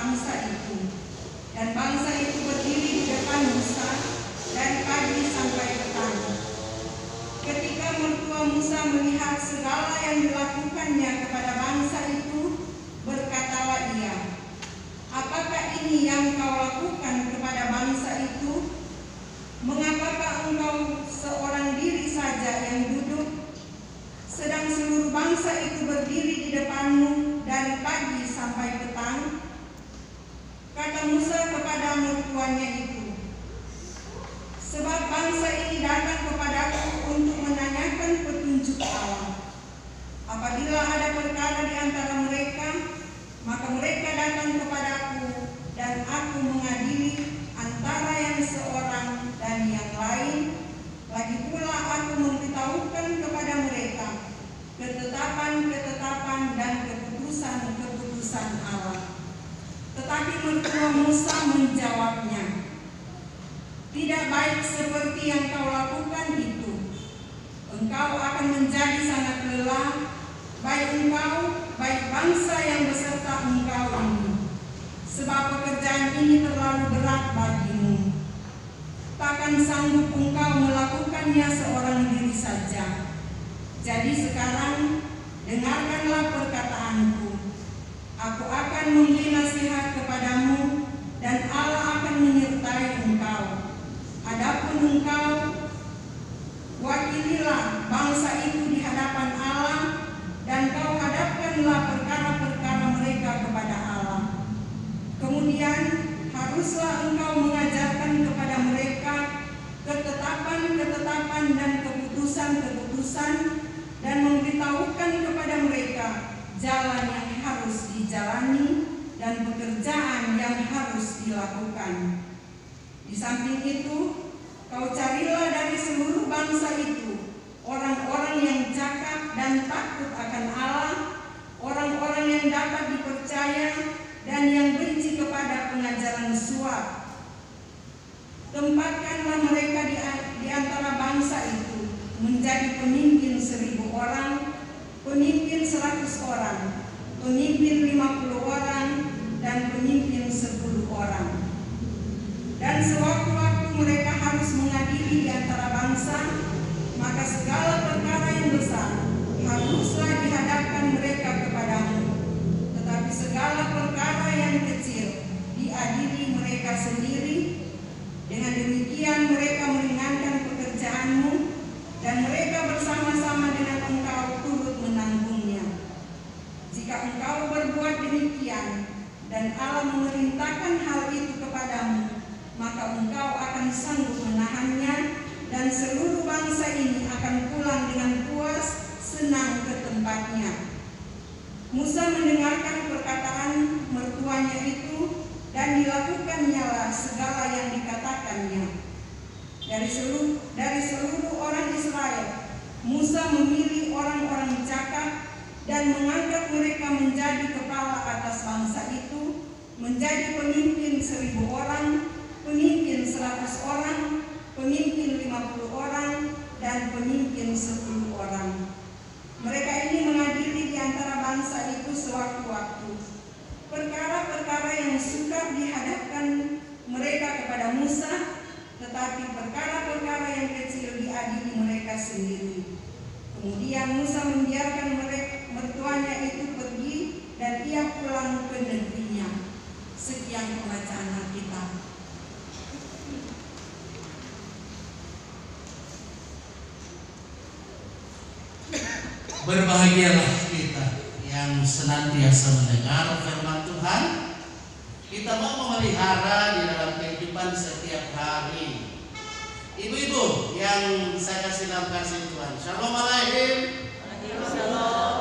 bangsa itu. Dan bangsa itu berdiri di depan Musa dari pagi sampai petang. Ketika mertua Musa melihat segala yang dilakukannya kepada bangsa itu, berkatalah ia, "Apakah ini yang kau lakukan kepada bangsa itu? Mengapakah engkau seorang diri saja yang duduk, sedang seluruh bangsa itu berdiri di depanmu dari pagi sampai petang?" Kata Musa kepada mertuanya itu, "Sebab bangsa ini datang kepadaku untuk menanyakan petunjuk Allah. Apabila ada perkara di antara mereka, maka mereka datang kepadaku dan aku mengadili antara yang seorang dan yang lain. Lagi pula aku memberitahukan kepada mereka ketetapan-ketetapan dan keputusan-keputusan Allah." Tetapi mertua Musa menjawabnya, "Tidak baik seperti yang kau lakukan itu. Engkau akan menjadi sangat lelah, baik engkau, baik bangsa yang beserta engkau ini. Sebab pekerjaan ini terlalu berat bagimu. Takkan sanggup engkau melakukannya seorang diri saja. Jadi sekarang dengarkanlah perkataanku. Aku akan memberi nasihat kepadamu dan Allah akan menyertai engkau. Adapun engkau, wakililah bangsa itu di hadapan Allah dan kau hadapkanlah perkara-perkara mereka kepada Allah. Kemudian haruslah engkau mengajarkan kepada mereka ketetapan-ketetapan dan keputusan-keputusan dan memberitahukan kepada mereka jalan yang harus dijalani dan pekerjaan yang harus dilakukan. Di samping itu, kau carilah dari seluruh bangsa itu orang-orang yang cakap dan takut akan Allah, orang-orang yang dapat dipercaya dan yang benci kepada pengajaran suap. Tempatkanlah mereka di antara bangsa itu menjadi pemimpin 1.000 orang, pemimpin 100 orang, pemimpin 50 orang, dan pemimpin 10 orang. Dan sewaktu-waktu mereka harus mengadili di antara bangsa, maka segala perkara yang besar haruslah dihadapkan mereka kepadamu. Tetapi segala perkara yang kecil diadili mereka sendiri. Dengan demikian mereka meringankan pekerjaanmu dan mereka bersama-sama dengan engkau turut menanggungnya. Jika engkau berbuat demikian dan Allah memerintahkan hal itu kepadamu, maka engkau akan sanggup menahannya dan seluruh bangsa ini akan pulang dengan puas senang ke tempatnya." Musa mendengarkan perkataan mertuanya itu dan dilakukannya segala yang dikatakannya. Dari seluruh orang Israel, Musa memilih orang-orang cakap dan mengangkat mereka menjadi kepala atas bangsa itu, menjadi pemimpin 1.000 orang, pemimpin 100 orang, pemimpin 50 orang, dan pemimpin 10 orang. Mereka ini mengadili di antara bangsa itu sewaktu-waktu. Perkara-perkara yang sukar dihadapkan mereka kepada Musa, tetapi perkara-perkara yang kecil diadili mereka sendiri. Kemudian Musa membiarkan mertuanya itu pergi dan ia pulang ke negerinya. Sekian pembacaan Alkitab. Berbahagialah kita yang senantiasa mendengar firman Tuhan. Kita mau memelihara di dalam kehidupan setiap hari. Ibu-ibu yang saya kasih dalam kasih Tuhan, Shalom Alaikum. Shalom.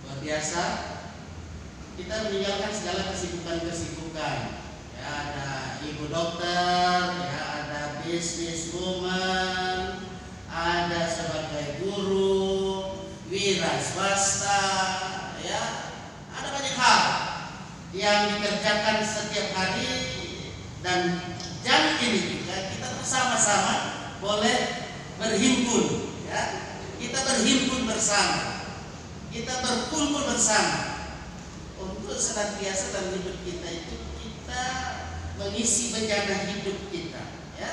Luar biasa. Kita meninggalkan segala kesibukan-kesibukan. Ya, ada ibu dokter, ya, ada businesswoman, ada sebagai guru, wira swasta, ya, ada banyak hal yang dikerjakan setiap hari. Dan jam ini juga kita bersama-sama boleh berhimpun, ya, kita berhimpun bersama, kita berkumpul bersama untuk senantiasa dalam hidup kita itu kita mengisi bejana hidup kita, ya.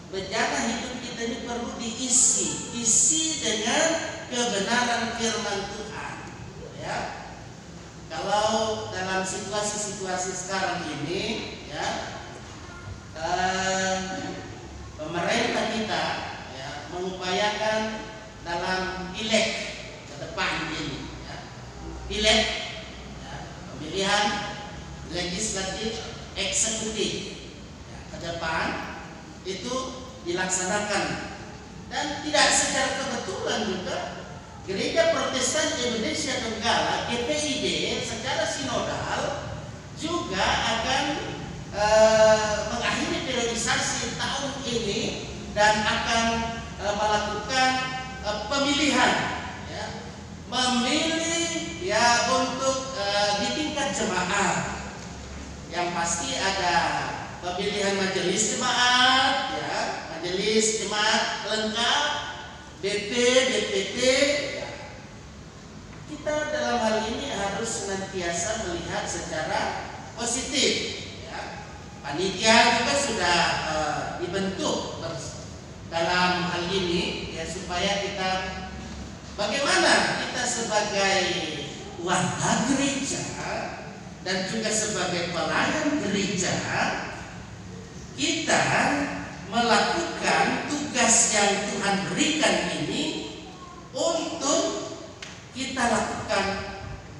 Bejana hidup kita ini perlu isi dengan kebenaran firman Tuhan, ya. Kalau dalam situasi-situasi sekarang ini, ya, pemerintah kita, ya, mengupayakan dalam pileg ke depan ini, ya. Pileg, ya, pemilihan legislatif, eksekutif, ya, ke depan itu dilaksanakan, dan tidak secara kebetulan juga Gereja Protestan Indonesia Donggala (GPID) secara sinodal juga akan mengakhiri periodisasi tahun ini dan akan melakukan pemilihan, ya, memilih, ya, untuk di tingkat jemaat. Yang pasti ada pemilihan majelis jemaat, ya, majelis jemaat lengkap, BP, DPT. Ya. Kita dalam hal ini harus senantiasa melihat secara positif. Ya. Panitia juga sudah dibentuk dalam hal ini, ya, supaya kita bagaimana kita sebagai warga gereja dan juga sebagai pelayan gereja kita melakukan tugas yang Tuhan berikan ini untuk kita lakukan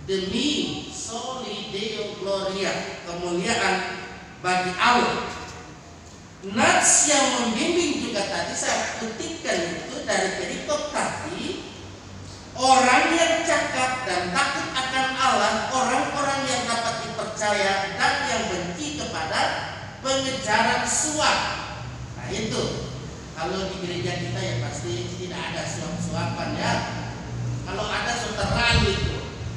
demi soli Deo Gloria, kemuliaan bagi Allah. Nats yang membimbing juga tadi saya kutipkan itu dari perikop tadi, orang yang cakap dan takut akan Allah, orang-orang yang dapat dipercaya dan yang benci kepada pengejaran suap. Nah itu, kalau di gereja kita ya pasti tidak ada suap-suapan, ya. Kalau ada terlalu itu,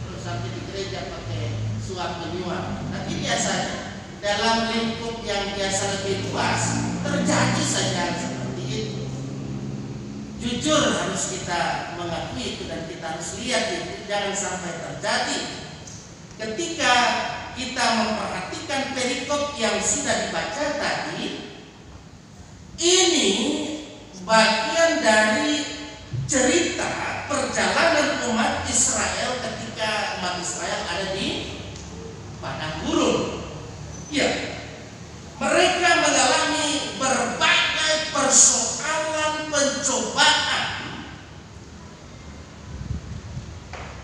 terus sampai di gereja pakai suap menyuap. Tapi biasanya dalam lingkup yang biasa lebih luas terjadi saja seperti itu. Jujur harus kita mengakui itu dan kita harus lihat itu, jangan sampai terjadi. Ketika kita memperhatikan perikop yang sudah dibaca tadi, ini bagian dari cerita perjalanan umat Israel ketika umat Israel ada di padang gurun. Ya, mereka mengalami berbagai persoalan, pencobaan.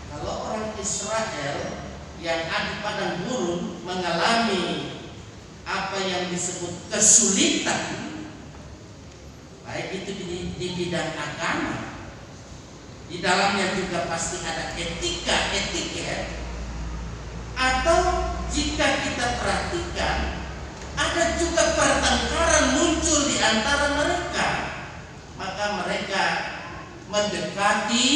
Kalau orang Israel yang ada di padang gurun mengalami apa yang disebut kesulitan, baik itu di bidang agama, di dalamnya juga pasti ada etika, etiket, atau jika kita perhatikan ada juga pertengkaran muncul di antara mereka, maka mereka mendekati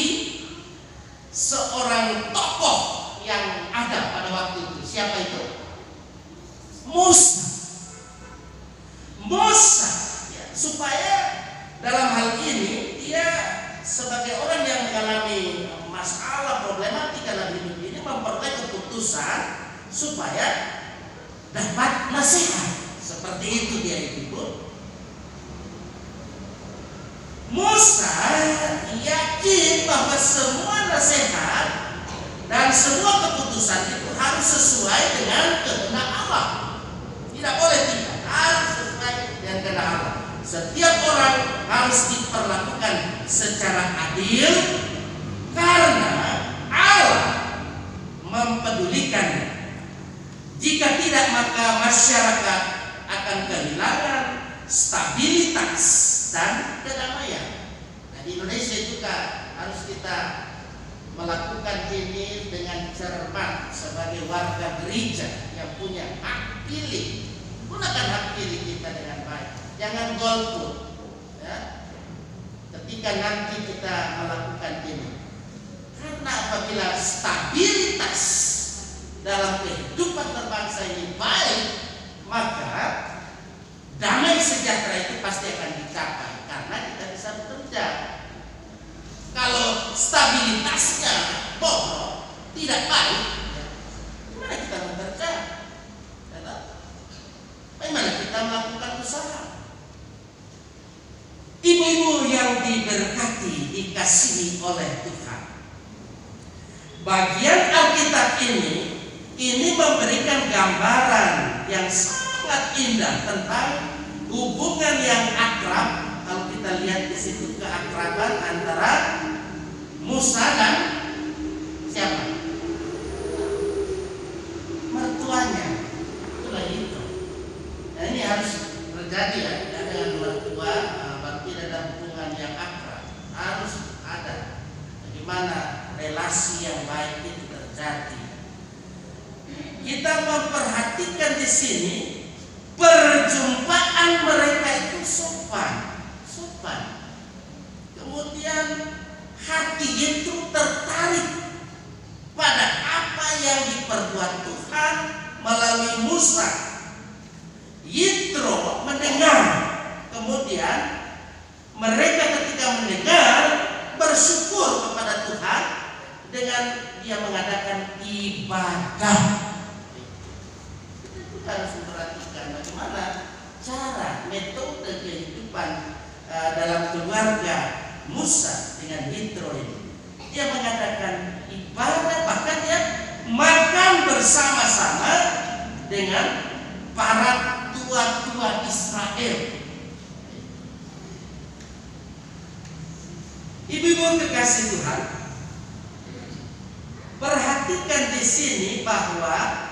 seorang tokoh yang ada pada waktu itu. Siapa itu? Musa. Ya, supaya dalam hal ini dia sebagai orang yang mengalami masalah problematika dalam hidup ini memperoleh keputusan supaya dapat nasihat. Seperti itu dia itu. Musa yakin bahwa semua nasihat dan semua keputusan itu harus sesuai dengan kehendak Allah. Tidak boleh tidak, harus sesuai dengan kehendak Allah. Setiap orang harus diperlakukan secara adil karena Allah mempedulikannya. Jika tidak, maka masyarakat akan kehilangan stabilitas dan kedamaian. Nah, di Indonesia juga harus kita melakukan ini dengan cermat sebagai warga gereja yang punya hak pilih. Gunakan hak pilih kita dengan baik. Jangan golput, ya, ketika nanti kita melakukan ini. Karena apabila stabilitas dalam kehidupan berbangsa ini baik, maka damai sejahtera itu pasti akan dicapai karena kita bisa bekerja. Kalau stabilitasnya bohong, tidak baik, oleh Tuhan. Bagian Alkitab ini memberikan gambaran yang sangat indah tentang hubungan yang akrab. Kalau kita lihat di situ keakraban antara Musa dan siapa? Mertuanya. Itulah itu. Nah, ini harus terjadi ya. Dengan mertua tidak ada hubungan yang akrab. Harus ada. Bagaimana relasi yang baik itu terjadi. Kita memperhatikan di sini perjumpaan mereka itu sopan. Kemudian hati itu tertarik pada apa yang diperbuat Tuhan melalui Musa. Yitro mendengar, kemudian mereka ketika mendengar bersyukur kepada Tuhan dengan dia mengadakan ibadah. Kita harus memperhatikan bagaimana cara metode kehidupan dalam keluarga Musa dengan Yitro ini. Dia mengadakan ibadah, bahkan dia makan bersama-sama dengan para tua-tua Israel. Ibu-ibu kekasih Tuhan, perhatikan di sini bahwa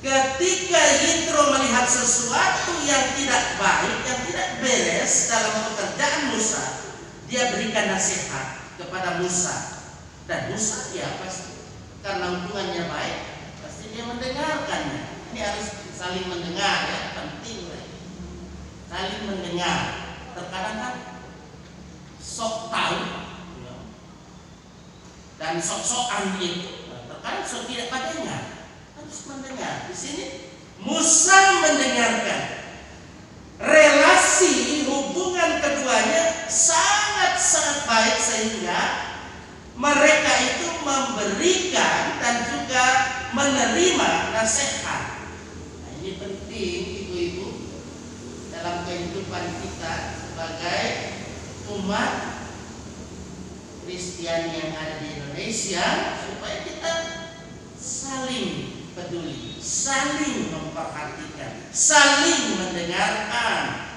ketika Yitro melihat sesuatu yang tidak baik, yang tidak beres dalam pekerjaan Musa, dia berikan nasihat kepada Musa. Dan Musa ya pasti karena hubungannya baik, pasti dia mendengarkannya. Ini harus saling mendengar ya, penting. Saling mendengar. Terkadang kan sok tahu dan sok-sokan itu, terkadang sok tidak mendengar. Harus mendengar. Di sini Musa mendengarkan. Relasi hubungan keduanya sangat-sangat baik sehingga mereka itu memberikan dan juga menerima nasihat. Nah, ini penting ibu-ibu dalam kehidupan kita sebagai umat Kristen yang ada di Indonesia, supaya kita saling peduli, saling memperhatikan, saling mendengarkan,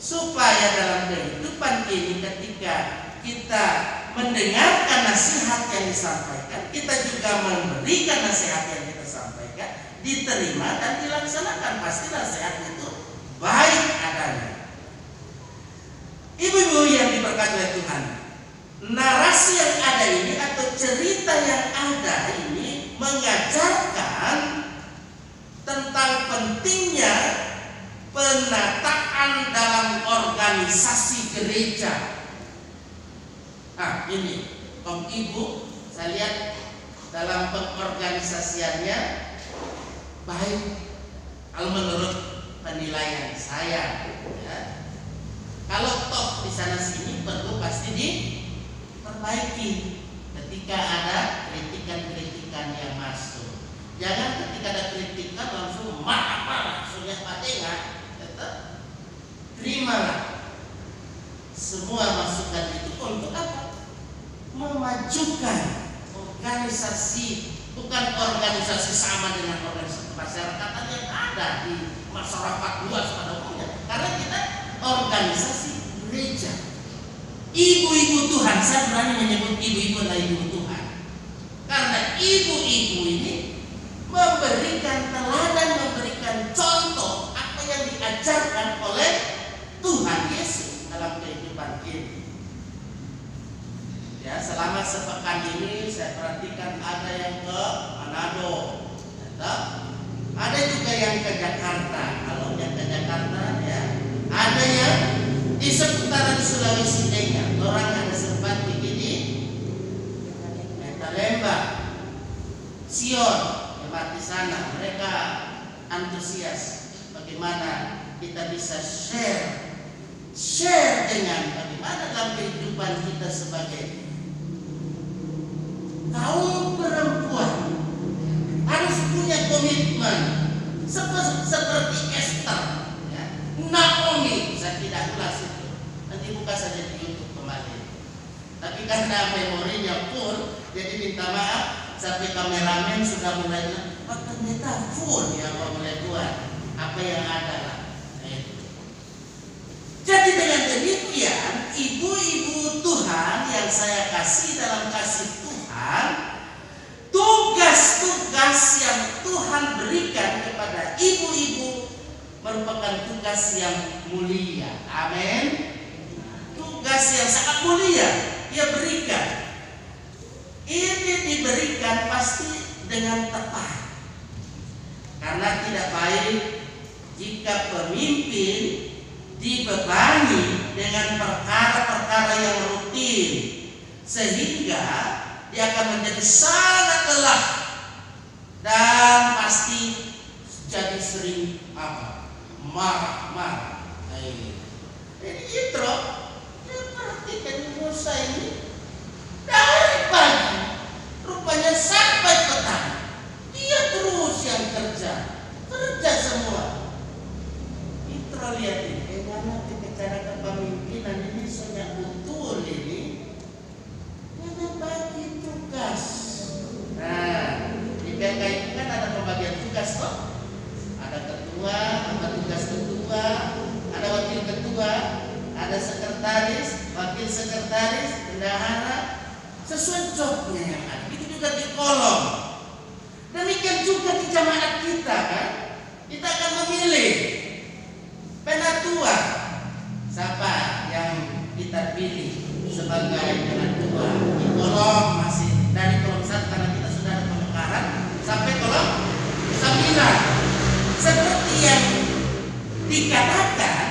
supaya dalam kehidupan ini ketika kita mendengarkan nasihat yang disampaikan, kita juga memberikan nasihat yang kita sampaikan, diterima dan dilaksanakan. Pasti nasihat itu baik adanya. Ibu-ibu yang diberkati oleh Tuhan, narasi yang ada ini atau cerita yang ada ini mengajarkan tentang pentingnya penataan dalam organisasi gereja. Nah, ini Om Ibu, saya lihat dalam pengorganisasiannya baik kalau menurut penilaian saya ya. Kalau toh di sana sini perlu pasti diperbaiki ketika ada kritikan-kritikan yang masuk. Jangan ketika ada kritikan langsung marah-marah, sudah patengan, tetap terimalah semua masukan itu untuk apa? Memajukan organisasi, bukan organisasi sama dengan organisasi masyarakatan yang ada di masyarakat luas pada umumnya. Karena kita organisasi gereja. Ibu-ibu Tuhan, saya berani menyebut ibu-ibu adalah ibu Tuhan. Karena ibu-ibu ini memberikan teladan, memberikan contoh apa yang diajarkan oleh Tuhan Yesus dalam kehidupan ini. Ya, selama sepekan ini saya perhatikan ada yang ke Manado, ada juga yang ke Jakarta. Kalau yang ke Jakarta ya, ada yang di seputaran Sulawesi Tengah. Orang ada sempat bikin di Metalembah, Sion, tempat di sana. Mereka antusias bagaimana kita bisa share dengan bagaimana dalam kehidupan kita sebagai kaum perempuan harus punya komitmen seperti Esther, ya. Naomi, saya tidak ulas itu, nanti buka saja di YouTube kembali. Tapi tapi karena memorinya full, jadi minta maaf sampai kameramen sudah mulai bilang, "Pak Pendeta full ya, Pak mulai buat apa yang ada lah." Jadi dengan demikian, ibu-ibu Tuhan yang saya kasih dalam kasih Tuhan, tugas-tugas yang Tuhan berikan kepada ibu-ibu merupakan tugas yang mulia. Amin. Tugas yang sangat mulia Dia berikan. Ini diberikan pasti dengan tepat. Karena tidak baik jika pemimpin dibebani dengan perkara-perkara yang rutin, sehingga dia akan menjadi sangat lelah dan pasti jadi sering marah-marah. Ini intro, perhatikan Musa ini dari pagi, rupanya sampai petang, dia terus yang kerja semua. Intro lihat ini. Cara kepemimpinan ini sangat betul ini. Jangan bagi tugas. Nah, di PK itu kan ada pembagian tugas toh. Ada ketua, ada tugas ketua, ada wakil ketua, ada sekretaris, wakil sekretaris, bendahara, sesuai jobnya yang ada. Itu juga di kolom. Demikian juga di jamaat kita kan. Kita akan memilih penatua. Siapa yang kita pilih sebagai penatua? Di kolom masih dari kolom 1 karena kita sudah ada pemekaran sampai kolom 9. Seperti yang dikatakan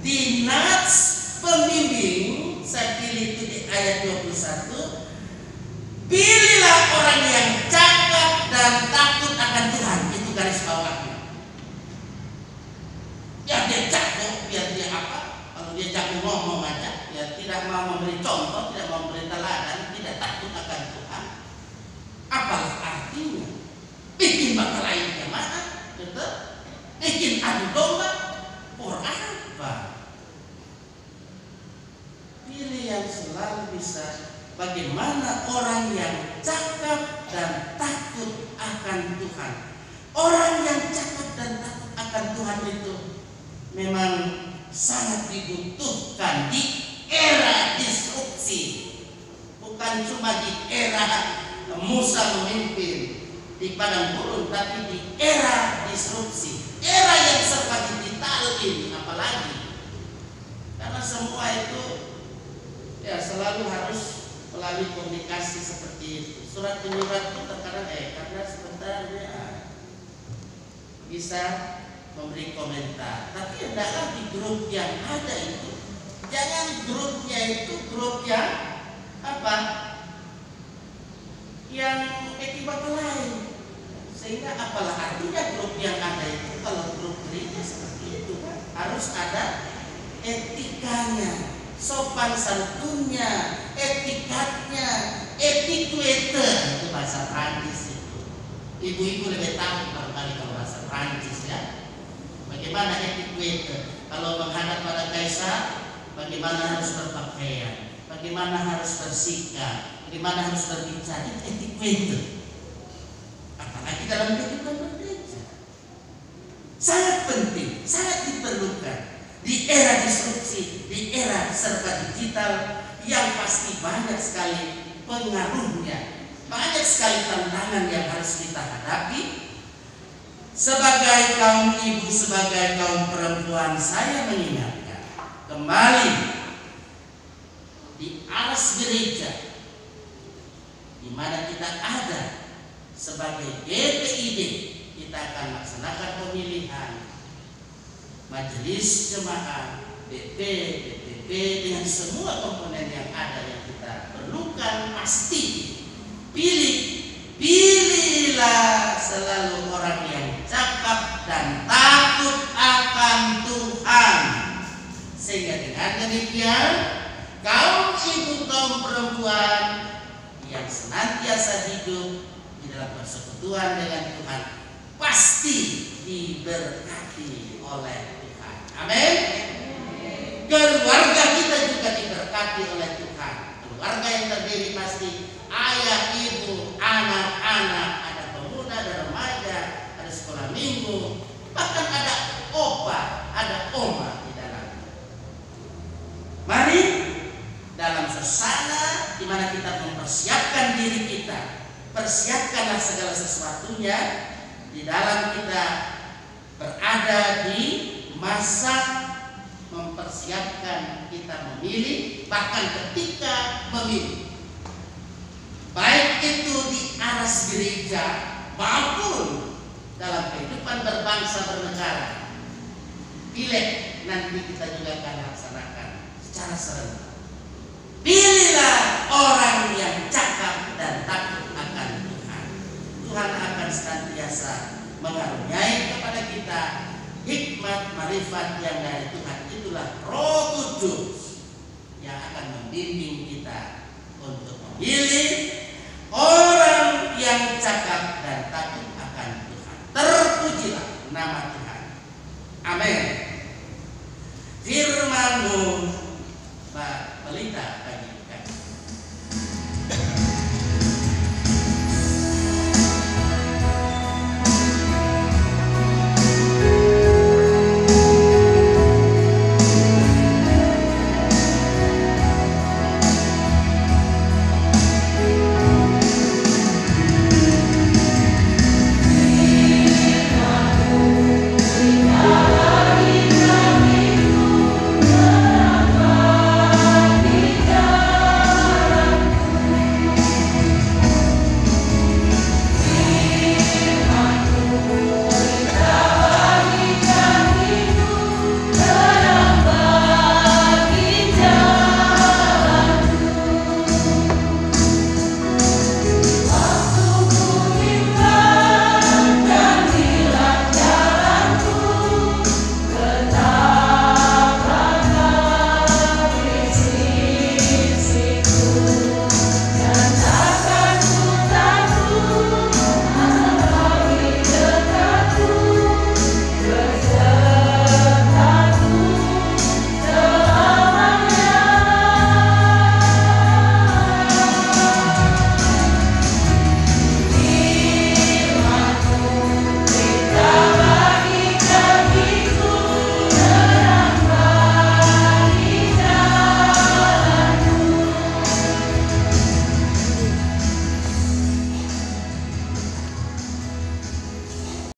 di nats pembimbing, saya pilih itu di ayat 21. Pilihlah orang yang cakap dan takut akan Tuhan. Itu garis bawahnya. Ya dia cakap, biar dia apa? Kalau dia jago ngomong aja, ya tidak mau memberi contoh, tidak mau memberi teladan, tidak takut akan Tuhan. Apalah artinya? Bikin bakalain jamaah, betul? Bikin adu domba, por apa? Pilih yang selalu bisa. Bagaimana orang yang cakap dan takut akan Tuhan? Orang yang cakap dan takut akan Tuhan itu memang sangat dibutuhkan di era disrupsi. Bukan cuma di era Musa memimpin di padang gurun, tapi di era disrupsi, era yang serba digital ini apalagi. Karena semua itu ya selalu harus melalui komunikasi seperti itu. Surat menyurat itu terkadang karena sebenarnya bisa memberi komentar, tapi hendaklah di grup yang ada itu, jangan grupnya itu grup yang apa? Yang ekibat lain, sehingga apalah artinya grup yang ada itu kalau grup gereja seperti itu kan harus ada etikanya, sopan santunnya, etikatnya, etiquette itu bahasa Prancis itu. Ibu-ibu lebih tahu barangkali kalau bahasa Prancis ya. Bagaimana etiquette? Kalau menghadap pada kaisar, bagaimana harus berpakaian, bagaimana harus bersikap, bagaimana harus berbicara, itu etiquette. Apalagi dalam kehidupan bergereja, sangat penting, sangat diperlukan di era disrupsi, di era serba digital yang pasti banyak sekali pengaruhnya, banyak sekali tantangan yang harus kita hadapi. Sebagai kaum ibu, sebagai kaum perempuan, saya mengingatkan kembali di aras gereja di mana kita ada sebagai GPID, kita akan melaksanakan pemilihan majelis jemaat, BP, BPP dengan semua komponen yang ada yang kita perlukan. Pasti pilihlah selalu orang yang cakap dan takut akan Tuhan, sehingga dengan demikian kaum ibu, kaum perempuan yang senantiasa hidup di dalam persekutuan dengan Tuhan pasti diberkati oleh Tuhan. Amin. Keluarga kita juga diberkati oleh Tuhan. keluarga yang terdiri pasti ayah, ibu, anak-anak, ada pemuda, ada remaja, ada sekolah minggu, bahkan ada opa, ada oma di dalam. Mari dalam suasana di mana kita mempersiapkan diri kita, persiapkanlah segala sesuatunya di dalam kita berada di masa mempersiapkan kita memilih, bahkan ketika memilih, baik itu di aras gereja maupun dalam kehidupan berbangsa bernegara. Pileg nanti kita juga akan laksanakan secara serentak. Pilihlah orang yang cakap dan takut akan Tuhan. Tuhan akan senantiasa mengaruniai kepada kita hikmat marifat yang dari Tuhan. Itulah Roh Kudus yang akan membimbing kita untuk memilih